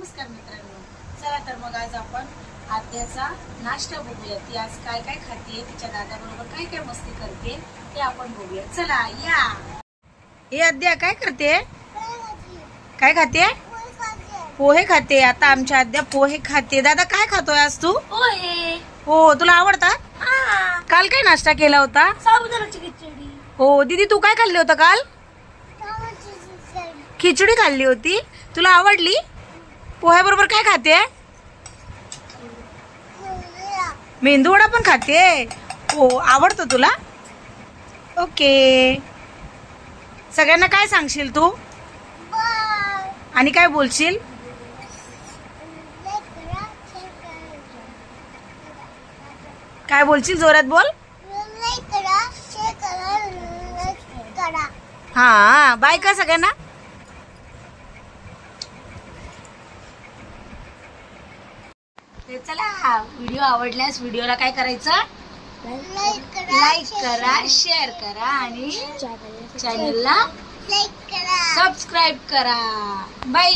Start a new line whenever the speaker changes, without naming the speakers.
नमस्कार मित्रांनो, चला तर मग आज आपण आद्याचा नाश्ता बघूया. ती आज काय काय खाते, तिच्या दादाबरोबर काय काय मस्ती करते ते आपण बघूया. चला या. हे आद्या काय करते? काय खाते? पोहे खाते. आता आमच्या आद्या पोहे खाते. दादा काय खातोय आज तू?
पोहे.
हो, तुला आवडतात? काल काय नाश्ता केला होता?
साबुदाण्याची खिचडी.
हो दीदी, तू काय खाल्ली होतं काल? खिचडी खाल्ली होती. तुला आवडली? पोह्याबरोबर काय खाते? मेंदू वडा पण खाते. हो, आवडतो तुला? ओके. सगळ्यांना काय सांगशील तू? आणि काय बोलशील? काय बोलशील? जोरात बोल. हा, बाय का सगळ्यांना. तर चला, व्हिडिओ आवडल्यास व्हिडिओला काय करायचं? लाईक करा, शेअर करा आणि चॅनलला सबस्क्राईब करा. बाय.